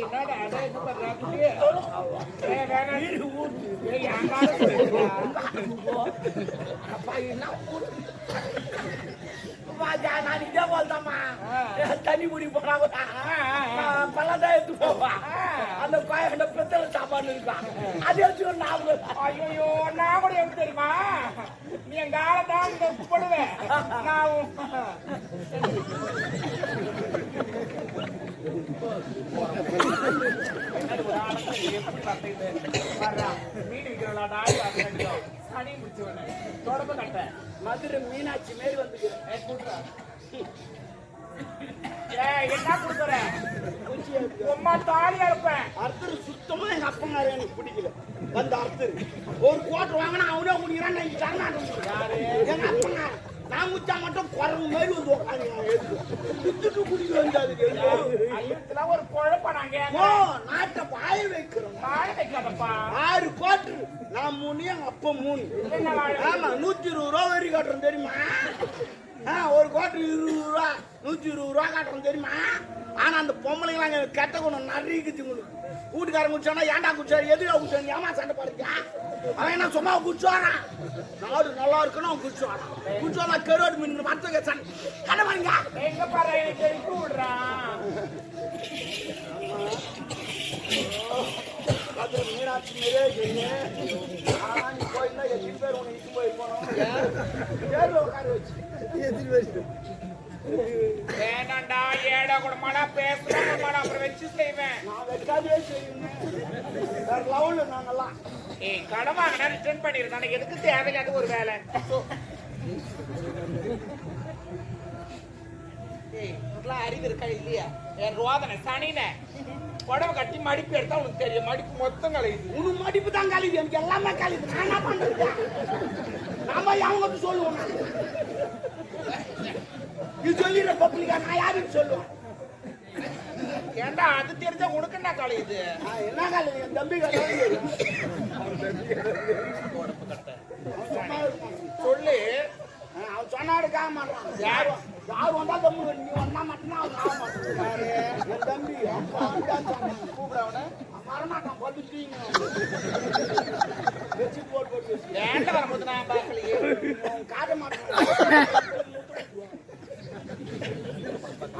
என்னடா அட இது பண்றாங்க அப்பா என்ன நான் இதே போல்தாம்மா தண்ணி குடி போனா பல்லதான் எடுத்து போவா அந்த கோயில பெத்தல சாப்பாடு இருக்கான் அது எடுத்து நான் ஐயோ நான் கூட எப்படி தெரியுமா நீ எங்க ஆளதான் போடுவேன் நான் மீன் விற்கிறா சனி முடிச்சு தொடர்பு கட்ட மதுரை மீனாட்சி மாரி வந்து என்ன கொடுக்குற உமா தாலியா இருப்பேன் அர்த்தர் சுத்தமா எங்க அப்பங்காரு எனக்கு பிடிக்கல வந்து அர்த்தர் ஒரு கோட்டர் வாங்கினா அவனே குடிக்கிறான் எங்க அப்பங்காரு நான் முச்சா மட்டும் குறவு மாதிரி வந்து உட்காந்து குடிக்க வந்தாது ஒரு குழப்பம் நாங்க நாட்டை வாய வைக்கிறோம் வாழ வைக்காதப்பா 6 கோட்டர் நான் 3 எங்க அப்பா 3 ஆமா 120 ரூபா வரி கட்டுறோம் தெரியுமா ஒரு கோட்டர் 20 ரூபா 120 ரூபா காட்டுறோம் தெரியுமா ஆனா அந்த பொம்பளைங்க கெட்ட குணம் நிறைய வீட்டுக்காரன் குடிச்சானா ஏன்டா குடிச்சாரு எதுக்கா குடிச்சாரு ஏமா சண்டை பாருங்க அவன் என்ன சும்மா குடிச்சுவாரான் நாடு நல்லா இருக்குன்னு அவன் குடிச்சுவாரான் குடிச்சுவாரா கருவாடு மீன் மரத்துக்கு சண்டை பாருங்க எங்க பாரு விடுறான் மீனாட்சி நிறைய நீ போயிருந்தா எத்தனை பேர் உனக்கு இட்டு போய் போனோம் உட்கார வச்சு வேணாண்டா ஏடா கூடமாடா பேசுறமாடா அப்புறம் வச்சு செய்வேன் நான் வைக்காதே செய்வேன் வேற லெவல்ல நாங்கெல்லாம் கடன் வாங்கினா ரிட்டர்ன் பண்ணிருக்கான எதுக்கு தேவையில்லாத ஒரு வேலை அறிவு இருக்கா இல்லையா என் ரோதனை சனின உடம்பு கட்டி மடிப்பு எடுத்தா உனக்கு தெரியும் மடிப்பு மொத்தம் கலையுது உனக்கு மடிப்பு தான் கலையுது எனக்கு எல்லாமே கலையுது நான் என்ன பண்றது நாம அவங்க சொல்லுவோம் நீ சொல்லிடுற பப்ளிக்கா நான் யாருன்னு சொல்லுவேன் ஏண்டா அது தெரிஞ்சா உனக்கு என்ன கலையுது என்ன கலையுது என் தம்பி கலை சொல்லு அவன் சொன்னாடுக்காக மாட்டான் யார் வந்தா தம்பி நீ வந்தா மட்டும்தான் அவன் ஆக மாட்டான் என் தம்பி கூப்பிட வரமாட்டான் படுத்துட்டீங்க வச்சு போட்டு ஏண்ட வரும்போது நான் பார்க்கலையே காட்ட மாட்டேன்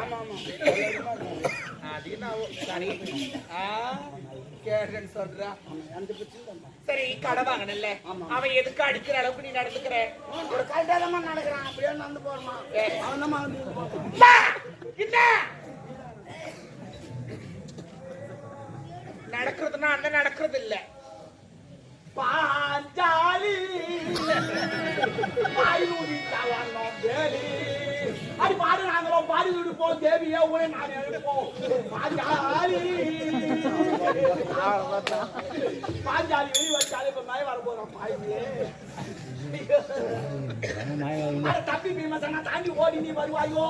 ஆமா சொல்றா சரி கடை வாங்கல அவன் எதுக்கு அடிக்கிற அளவுக்கு நீ நடந்துக்கிற ஒரு கரெக்டாதமா நடக்கிறான் அப்படியே நடந்து போறமா அவன் நடக்கிறதுனா அந்த நடக்கிறது இல்ல பாஞ்சாலி அது பாடு நாங்களும் பாடி விடுப்போம் தேவியா உடனே நான் எடுப்போம் பாஞ்சாலி பாஞ்சாலி வெளி வச்சாலே இப்ப மழை வர போறோம் தப்பி பீமசனா தாண்டி ஓடி நீ வருவாயோ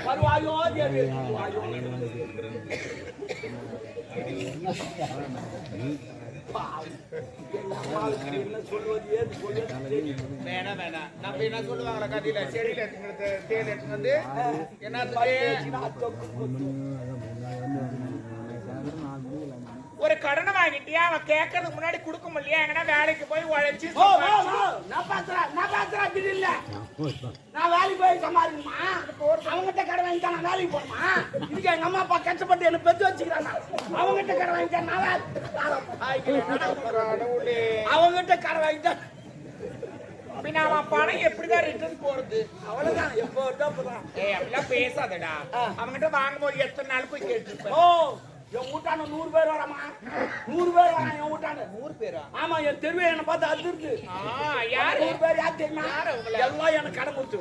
வருவாயோ தேவி வருவாயோ வேணாம் வேணாம் நம்ம என்ன சொல்லுவாங்களா கதையில செடியில தேல் எடுத்து வந்து என்ன ஒரு கடனை வாங்கிட்டியா அவன் கேட்கறதுக்கு முன்னாடி கொடுக்க முடியலையா எங்கன்னா வேலைக்கு போய் உழைச்சு நான் வேலைக்கு போய் சம்பாதிக்கணுமா அவங்ககிட்ட கடை வாங்கிட்டா நான் வேலைக்கு போகணுமா இதுக்கு எங்க அம்மா அப்பா கஷ்டப்பட்டு என்ன பெற்று வச்சுக்கிறாங்க அவங்ககிட்ட கடை வாங்கிட்டா நான் அவங்ககிட்ட கடை வாங்கிட்டா அவன் பணம் எப்படிதான் ரிட்டர்ன் போறது அவ்வளவுதான் எப்போ வருதான் அப்படிலாம் பேசாதடா அவங்ககிட்ட வாங்கும் போது எத்தனை நாள் போய் கேட்டு ஓ என் வீட்டான 100 பேர் வராமா 100 பேர் வரான் என் வீட்டான 100 பேரா ஆமா என் தெருவே என்ன பார்த்து அதிர்ந்து யாரு 100 பேர் யார் தெரியுமா எல்லாம் எனக்கு கடை கொடுத்து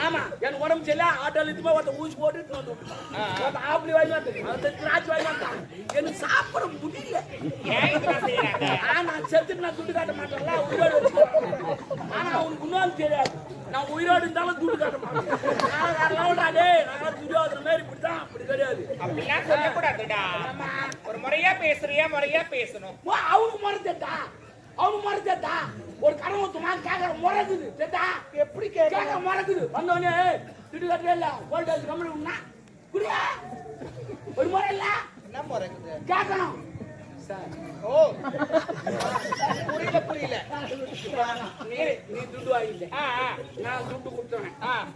ஆமா எனக்கு உடம்பு சரியில்லை ஆட்டோல இதுமே ஒருத்த ஊசி போட்டு வந்து ஆப்பிளி வாங்கி வந்து திராட்சை வாங்கி வந்தான் எனக்கு சாப்பிட முடியல நான் செத்துட்டு நான் துட்டு காட்ட மாட்டேன்ல உயிரோடு வச்சுக்கிறேன் ஆனா அவனுக்கு இன்னும் தெரியாது நான் உயிரோடு இருந்தாலும் துட்டு காட்ட மாட்டேன் நான் துரியோதன மாதிரி இப்படிதான் அப்படி கிடையாது அப்படிலாம் சொல்லக்கூடாதுடா ஒரு முறையா பேசுறியா முறையா பேசணும் அவனுக்கு மறந்துட்டா அவனுக்கு மறந்துட்டா ஒரு கடன் ஊத்துமா கேட்கற முறைக்குது சேட்டா எப்படி கேட்க முறைக்குது வந்தோடனே துட்டு கட்டவே இல்ல வோல்டேஜ் கம்மி உண்ணா புரியா ஒரு முறை இல்ல என்ன முறைக்குது கேட்கணும் ஓ புரியல நீ துட்டு வாங்கிட்ட நான் துட்டு கொடுத்தேன்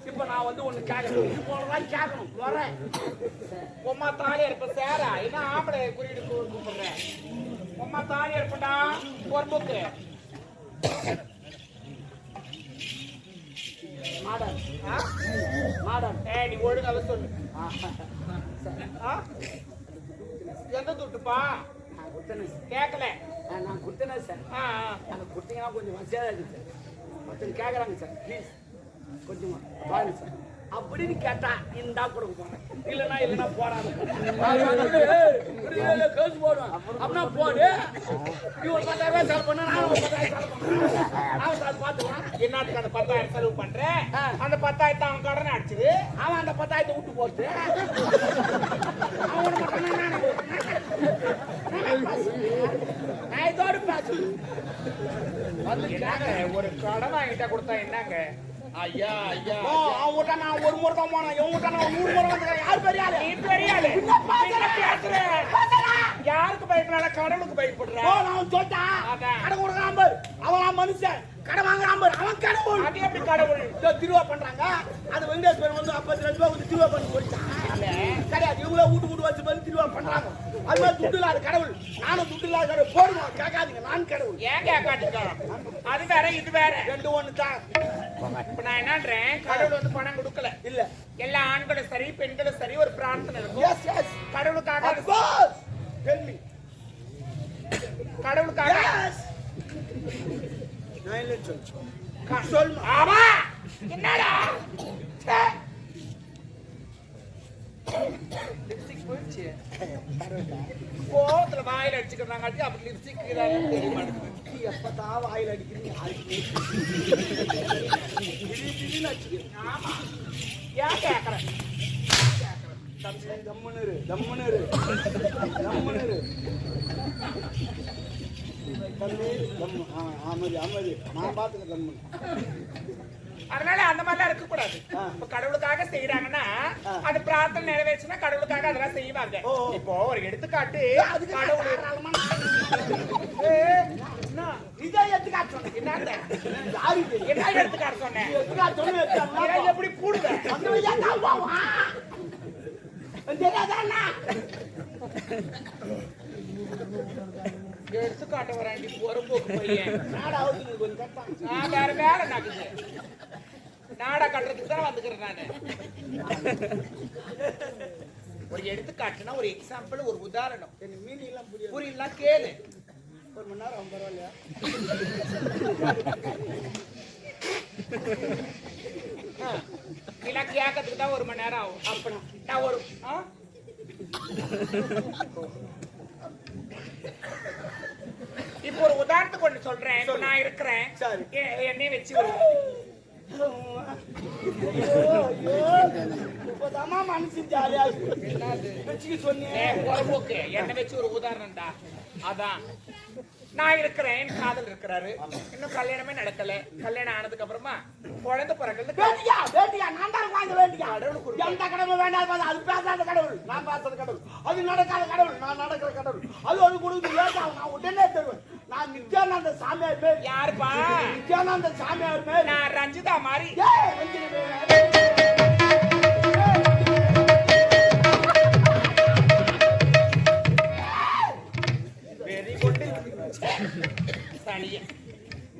இப்ப நான் வந்து ஒண்ணு கேட்கணும் இது போலதான் கேட்கணும் வரேன் உம்மா தாலியா இருப்ப சேரா என்ன ஆம்பளை குறியீடு கூப்பிடுறேன் உம்மா தாலியா இருப்படா பொறுப்புக்கு மாடன் மாடன் நீ ஒழுங்காக சொல்லு எந்த துட்டுப்பா கேட்கல நான் கொடுத்தேனே சார் அந்த கொடுத்தீங்கன்னா கொஞ்சம் வசதியாக இருக்கு சார் ஒருத்தர் கேட்குறாங்க சார் ப்ளீஸ் கொஞ்சமா பாருங்க சார் அப்படின்னு கேட்டா இந்தா கொடுக்க போறேன் இல்லைன்னா போறாங்க கேஸ் போடுவேன் அப்படின்னா போடு நீ ஒரு 10,000 செலவு பண்ண நான் ஒரு 10,000 செலவு பண்ணுவேன் சார் பார்த்துக்கலாம் என்னத்துக்கு அந்த 10,000 செலவு பண்றேன் அந்த 10,000 அவன் கடனை அடிச்சது அவன் அந்த 10,000 விட்டு போட்டு அவனை நான் இதோடு பேசு ஒரு கடன் வாங்கிட்டா கொடுத்தா என்னங்க ஐயா ஐயா அவங்ககிட்ட நான் ஒரு முறை தான் போனேன் இவங்ககிட்ட நான் 100 முறை வந்துக்கிறேன் யார் பெரியாளு நீ பெரியாளு யாருக்கு பயப்படாத கடவுளுக்கு பயப்படுற நான் சொல்லிட்டேன் கடை கொடுக்குறான் பாரு அவன் மனுஷன் கடை வாங்குறான் பாரு அவன் கடவுள் அது எப்படி கடவுள் திருவா பண்றாங்க அது வெங்கடேஸ்வரன் வந்து 52 ரூபாய் வந்து திருவா பண்ணி போயிட்டான் கிடையாது இவங்களே வீட்டு வச்சு பண்ணி திருவா பண்றாங்க அது மாதிரி துட்டு இல்லாத கடவுள் நானும் துட்டு இல்லாத கடவுள் போடுவோம் கேட்காதீங்க நான் கடவுள் ஏன் கேட்காதீங்க அது வேற இது வேற ரெண்டு ஒண்ணு தான் இப்ப நான் என்னன்றேன் கடவுள் வந்து பணம் கொடுக்கல இல்ல எல்லா ஆண்களும் சரி பெண்களும் சரி ஒரு பிரார்த்தனை இருக்கும் கடவுளுக்காக கடவுளுக்காக என்னடா கோவத்துல வாயில அடிச்சுக்கிறாங்க அப்படி லிப்ஸ்டிக் தெரிய மாட்டேங்குது எப்பதான் வாயில அடிக்கிறீங்க ஆமா ஏன் கேக்குறேன் தம்முனரு அமைதி நான் பாத்துக்க தம்மு அதனால அந்த மாதிரிலாம் இருக்க கூடாது இப்ப கடவுளுக்காக செய்யறாங்கன்னா அது பிரார்த்தனை நிறைவேற்றுனா கடவுளுக்காக அதெல்லாம் செய்வாங்க இப்போ ஒரு எடுத்துக்காட்டு கடவுள் இதே எடுத்துக்காட்டு சொன்னேன் என்ன எடுத்துக்காட்டு சொன்னேன் எப்படி கூடுவேன் எடுத்துக்காட்ட வராண்டி பொறுப்போக்கு பையன் வேற வேலை நடக்குது நாடா கட்டுறதுக்கு தான் வந்துக்கிறேன் நானு ஒரு எடுத்துக்காட்டுனா ஒரு எக்ஸாம்பிள் ஒரு உதாரணம் மீனிங் புரியல கேளு 1 மணி நேரம் பரவாயில்லையா இல்ல கேட்கறதுக்கு தான் 1 மணி நேரம் ஆகும் அப்பனா நான் ஒரு இப்போ ஒரு உதாரணத்துக்கு ஒண்ணு சொல்றேன் இப்ப நான் இருக்கிறேன் என்னைய வச்சு மனசு ஜாலியா சொன்னேன் என்ன வச்சு ஒரு உதாரணம்டா அதான் நான் இருக்கிறேன் என் காதல் இருக்கிறாரு இன்னும் கல்யாணமே நடக்கல கல்யாணம் ஆனதுக்கு அப்புறமா குழந்தை பிறகு கடவுள் வேண்டாம் அது பேசாத கடவுள் நான் பேசாத கடவுள் அது நடக்காத கடவுள் நான் நடக்கிற கடவுள் அது ஒரு கொடுத்து நான் உடனே தருவேன் நான் நித்யானந்த சாமியார் பேர் யாருப்பா நித்யானந்த சாமியார் பேர் நான் ரஞ்சிதா மாதிரி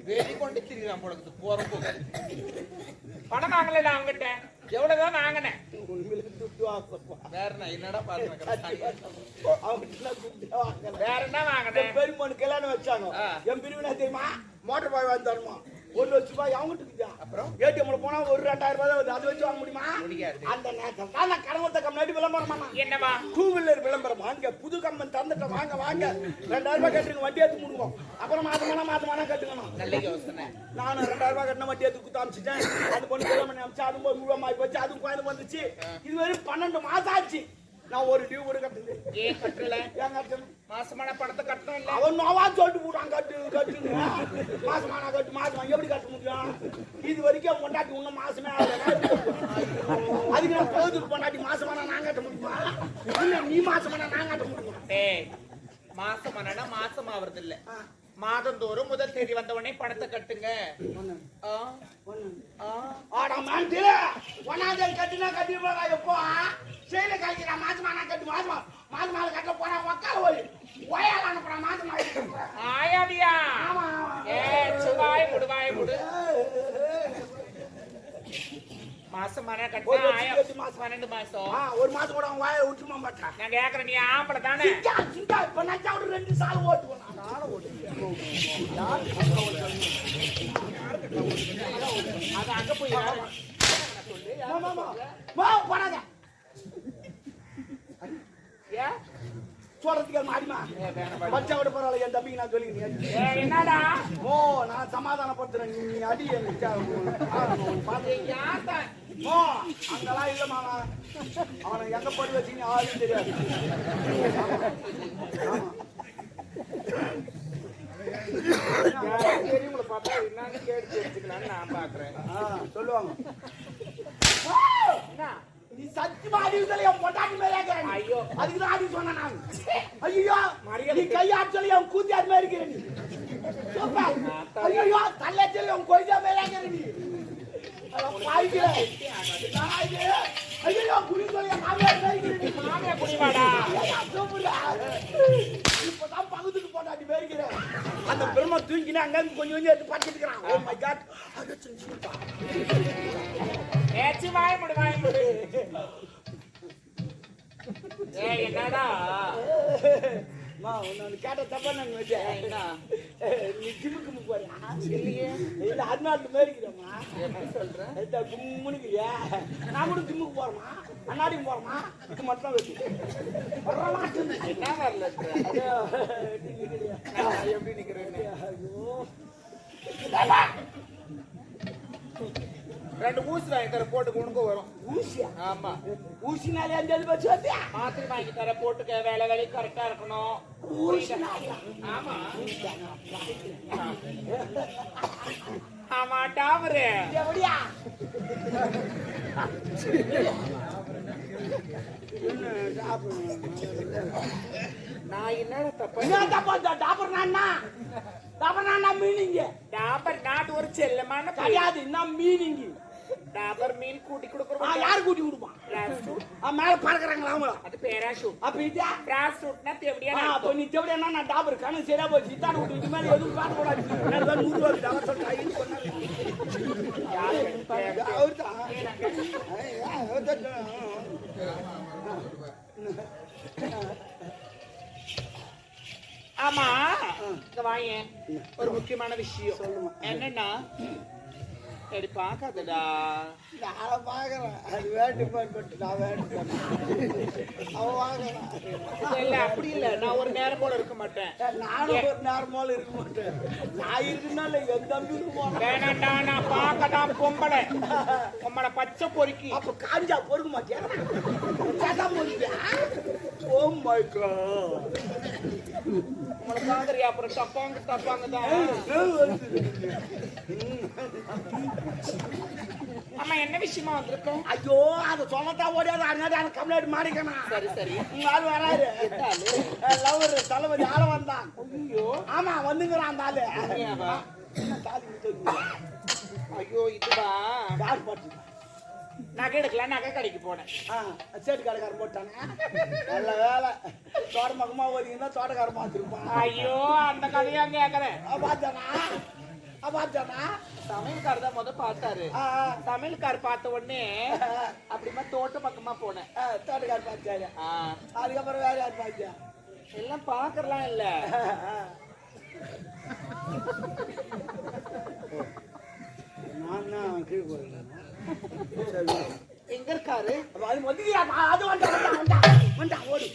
வெறி கொண்டு திரிகிறான் போடுறது போறப்போ பணம் வாங்கல அவங்கிட்ட எவ்வளவுதான் வாங்கினேன் வேற என்னடா பாருங்க வேற என்ன வாங்கினேன் பெருமனு கல்யாணம் வச்சாங்க என் பிரிவினா தெரியுமா மோட்டர் பாய் வாங்கி தரணுமா 1 லட்ச ரூபாய் அவங்ககிட்ட இருக்குதா அப்புறம் ஏடிஎம்ல போனா ஒரு 2,000 ரூபாய் வருது அது வச்சு வாங்க முடியுமா முடியாது அந்த நேரத்துல தான் நான் கடவுளத்த கம்பெனி விளம்பரமா என்னமா 2 வீலர் விளம்பரம் வாங்க புது கம்பெனி தந்துட்ட வாங்க 2,000 ரூபாய் கட்டுங்க வட்டி ஏத்து முடியும் அப்புறம் மாதமான கட்டுங்கணும் நல்ல யோசனை நான் 2,000 ரூபாய் கட்டின வட்டி ஏத்து குத்து அமிச்சிட்டேன் அந்த பொண்ணு கிளம்பி அமிச்சு அது 100 ரூபாய் போச்சு அதுவும் கோயில் வந்துச்சு இது வரைக்கும் 12 மாசம் ஆச்சு நான் ஒரு டியூ கூட கட்டுது ஏன் கட்டல? ஏன் கட்டணும்? மாசமான பணத்தை கட்டணும் இல்ல? அவன் நோவா சொல்லிட்டு போட்டான் கட்டுன்னு மாசமான கட்டு மாசமா எப்படி கட்ட முடியும்? இது வரைக்கும் பொண்டாட்டி இன்னும் மாசமே அதுக்கு நான் போதுக்கு பொண்டாட்டி மாசமான நான் கட்ட முடியுமா? இல்ல நீ மாசமான நான் கட்ட முடியுமா? மாசமானா மாசம் ஆவறது இல்ல, மாதந்தோறும் முதல் தேதி வந்த உடனே பணத்தை கட்டுங்க. கட்டினா கட்டிப்பா எப்போ செயல கழிக்கிறா மாசமான கட்டு மாசமா மாசமான கட்ட போனா உக்கால போய் ஒயால அனுப்புறா மாசமா ஆயாவியா? சுவாய் முடுவாய் முடு மாசமான கட்டினா ஆயா 12 மாசம். ஒரு மாசம் கூட அவன் வாயை விட்டுமா மாட்டா. நான் கேக்குறேன், நீ ஆம்பளை தானே? இப்ப நான் 2 சால் ஓட்டுவேன். நானும் ஓட்டுவேன். அது அங்க போய் போனாங்க சொல்றதுக்கு மாடிமா பச்சை விட பரவாயில்ல. என் தம்பிக்கு நான் சொல்லிக்கிறேன். என்னடா நான் சமாதானப்படுத்துறேன். நீ அடி அங்கெல்லாம் இல்ல மாமா. அவனை எங்க படி வச்சீங்க ஆளும் தெரியாது. பெரியவங்களை பார்த்தா என்னன்னு கேட்டு தெரிஞ்சுக்கலான்னு நான் பாக்குறேன். சொல்லுவாங்க நீ சத்தியமா அடிவுதல என் பொண்டாட்டி மேலே இருக்கிறேன். ஐயோ அதுக்குதான் அடி சொன்னேன் நான். ஐயோ நீ கையாற்றல என் கூத்தியார் மேலே இருக்கிறேன் நீ. ஐயோ தள்ளாச்சல என் கொய்யா மேலே இருக்கிறேன் நீ. ஐயோ குடி சொல்லி மாமியார் மேலே இருக்கிறேன். மாமியார் குடிவாடா இப்பதான் பகுதிக்கு பொண்டாட்டி மேலே இருக்கிறேன். அந்த பெருமை தூங்கினா அங்க கொஞ்சம் கொஞ்சம் எடுத்து பார்த்துட்டு இருக்கிறான். ஓ மை காட் ஏச்சி வாய் முடு வாய் முடு. என்னடா உன்னை கேட்ட தப்பா நான் வச்சேன். நீ ஜிம்முக்கு போறியா? இல்லையே. இல்ல அண்ணாட்டு மேரிக்கிறோமா? எப்படி சொல்றேன்? கும்முனுக்கிறியா? நான் கூட ஜிம்முக்கு போறோமா? அண்ணாடிக்கு போறோமா? இது மட்டும் தான் வச்சு வர மாட்டேன். என்ன வரல எப்படி நிக்கிறேன்னு 2 ஊசி வாங்கி தர போட்டு உனக்கு வரும். ஊசியா? ஆமா ஊசினாலே அந்த பச்சு வந்தியா? மாத்திரை வாங்கி தர போட்டுக்க, வேலை கரெக்டா இருக்கணும். ஆமா ஆமா டாமரு எப்படியா? நான் என்ன டாபர் நான் மீனிங்க. டாபர் நாட் ஒரு செல்லமான கிடையாது. நான் மீனிங்க. டாபர் மீன் கூட்டி கொடுக்குறோம். யார் கூட்டி கொடுப்பான்? மேல பறக்குறாங்களா அவங்க? அது பேராஷூட். அப்ப இதா பேராஷூட்னா தேவடியா? அப்ப நீ தேவடியா? நான் டாபர் கணக்கு சரியா போச்சு. இத்தாடு விட்டு இது மேல எதுவும் காட்ட கூடாது. நான் 100 ரூபாய் டாபர் சொல்றேன் சொன்னாரு. அவர்தான் ஆமா இந்த வாயேன் ஒரு முக்கியமான விஷயம் சொல்லுமா. என்னன்னா சரி பாக்காதடா. நான் பாக்குறேன். அது வேட்டு நான் வேட்டு அவ வாங்குறான். இல்ல அப்படி இல்ல, நான் ஒரு நேரம் போல இருக்க மாட்டேன். நானும் ஒரு நேரம் போல இருக்க மாட்டேன். நான் இருக்குனால என் தம்பி வேணாண்டா. நான் பாக்கதான் பொம்பளை பச்சை பொறுக்கி. அப்ப காஞ்சா பொறுக்க மாட்டியா? ஓ மை காட் உங்களை பாக்குறியா? அப்புறம் தப்பாங்க தான். ஆமா என்ன விஷயமா வந்திருக்கோம்? ஐயோ அதை சொல்லத்தான் ஓடியாது. அதனால கம்ப்ளைண்ட் மாறிக்கணும். சரி ஆள் வராரு. லவர் தளபதி ஆள வந்தான். ஐயோ ஆமா வந்துங்கிறான் அந்த ஆளு. ஐயோ இதுவா காசு போட்டு நகை எடுக்கலாம். நகை கடைக்கு போனேன். சேட்டு கடைக்காரன் போட்டானே. நல்ல வேலை. தோட்டமக்கமா ஓதிங்கன்னா தோட்டக்காரமா வச்சிருப்பான். ஐயோ அந்த கதையா கேக்குறேன். பார்த்தானா சமையல்கார் தான் பார்த்தாரு. சமையல்கார் பார்த்த உடனே அப்படிமா தோட்ட பக்கமா போனேன். தோட்டக்காரர் பார்த்தாரு. அதுக்கப்புறம் வேற யார் பார்த்தா? எல்லாம் பாக்கறலாம் இல்ல. நான் கீழே போறேன். எங்க இருக்காரு? அது வந்து ஓடு